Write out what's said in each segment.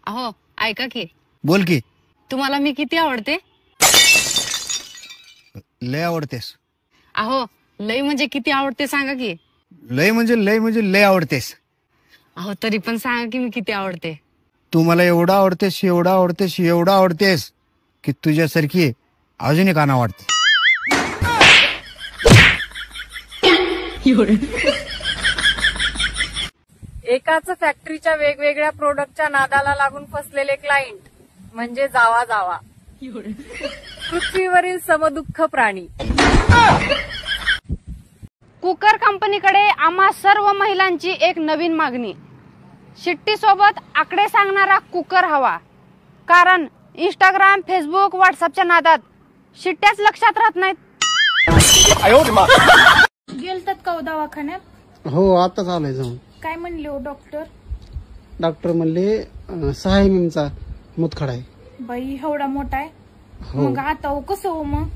अहो ऐका की. बोल की. तुम्हाला मी किती आवडते? लय आवडतेस. अहो लय म्हणजे किती आवडते सांगा की. लय म्हणजे लय आवडतेस. अहो तरी पण सांगा की मी किती आवडते. तू मला एवढं आवडतेस की तुझ्यासारखी अजून एक आणा वाटते. एकाच फॅक्टरीच्या वेगवेगळ्या प्रोडक्टच्या नादाला लागून फसलेले क्लायंट म्हणजे जावा. पृथ्वीवरील समदुःख प्राणी. कुकर कंपनीकडे आम्हा सर्व महिलांची एक नवीन मागणी. शिट्टी सोबत आकडे सांगणारा कुकर हवा. कारण इंस्टाग्राम, फेसबुक, व्हॉट्सअपच्या नादात शिट्ट्याच लक्षात राहत नाहीत. गेलतात का हो दवाखान्यात? हो आताच आलोय जाऊन. काय म्हणले हो डॉक्टर? डॉक्टर म्हणले 6 mm चा मुतखडा आहे. बाई एवढा मोठा आहे? हो. मग आता हो कसं हो मग?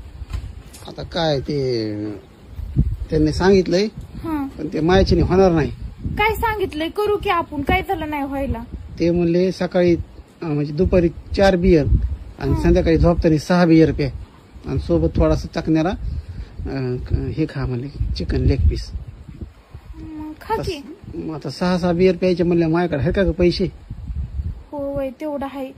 आता काय ते त्यांनी सांगितलंय हं. पण ते मायाची होणार नाही. काय सांगितलंय करू की आपण? काय झालं नाही व्हायला? ते म्हणले सकाळी म्हणजे दुपारी 4 बियर आणि संध्याकाळी झोपताना 6 बियर प्या आणि सोबत थोडासा चकण्याला हे खा म्हणले चिकन लेग पीस. मग खा की. मग आता 6 बियर प्यायचे म्हणले माझ्याकडे आहे का पैसे? हो वय तेवढं आहे.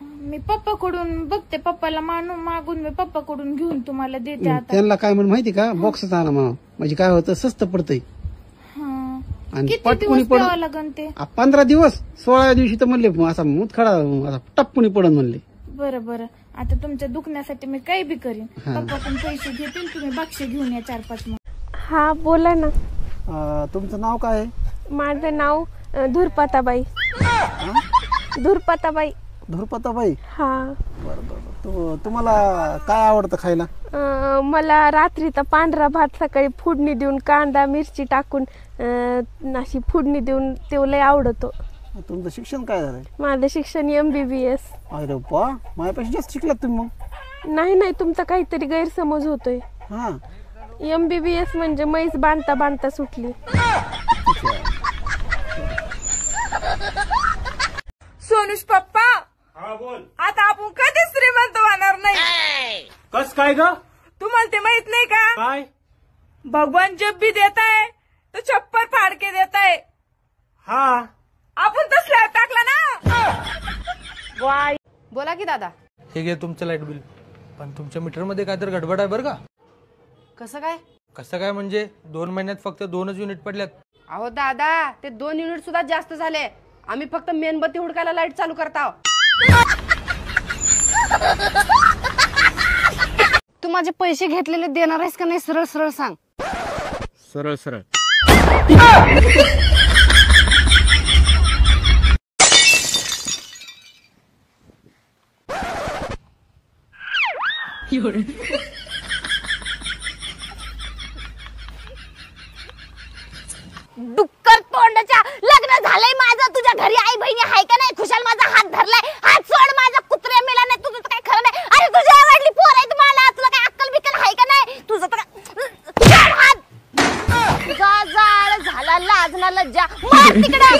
मी पप्पाकडून बघते, पप्पाला मागून मी पप्पाकडून घेऊन तुम्हाला देते. आता त्यांना काय म्हणून माहिती का, बॉक्सच आणा म्हणा म्हणजे काय होतं स्वस्त पडतंय. आणि किती पटकुनी दिवस प्यावं लागन ते? 15 दिवस. 16व्या दिवशी तर म्हणले असा मुतखडा असा टप्पुनी पडन म्हणले. बरं आता तुमच्या दुखण्यासाठी मी काही बी करीन. पप्पाकडून पैसे घेतील, तुम्ही बक्षे घेऊन या 4-5. मग हा बोला ना. तुमचं नाव काय आहे? माझं नाव धुरपताबाई. धुरपताबाई. हा. बरं. तुम्हाला काय आवडतं खायला? मला रात्री तर पांढरा भात, सकाळी फोडणी देऊन कांदा मिरची टाकून अशी फोडणी देऊन ते लय आवडतो. तुमचं शिक्षण काय झालंय? माझं शिक्षण MBBS. अरे वा, माझ्यापेक्षा जास्त शिकलात तुम्ही मग. नाही तुमचा काहीतरी गैरसमज होतोय. हा. MBBS म्हणजे म्हैस बांधता सुटली. सोनूश पप्पा. हा बोल. आता आपण कधीच श्रीमंत होणार नाही. कस काय ग? तुम्हाला ते माहित नाही का? काय? भगवान जब भी देता है तो छप्पर फाड़ के देता है. हा. आपण तर स्लॅब टाकला ना. बोला की दादा. हे घे तुमचं लाईट बिल. पण तुमच्या मीटर मध्ये काय तर गडबड आहे बरं का? कसं काय? कसं काय म्हणजे 2 महिन्यात फक्त 2च युनिट पडल्यात. अहो दादा, ते 2 युनिट सुद्धा जास्त झाले. आम्ही फक्त मेणबत्ती हुडकायला लाईट चालू करता. तू माझे पैसे घेतलेले देणार आहेस का नाही? सरळ सरळ सांग. सरळ सरळ. डुक्कर तोंडाच्या लग्न झालंय माझं. तुझ्या घरी आई बहिणी आहे का नाही? खुशाल माझा हात धरलाय. हात सोड माझा. कुत्र्या मेला नाही. तुझं तर काय खरं नाही. अरे तुझ्या आवडली पोर आहे तुम्हाला. तुला काय अक्कल बिक्कल आहे का नाही? तुझं तर हात तुझा जाळ झाला लाजना लज्जा. मार तिकडं.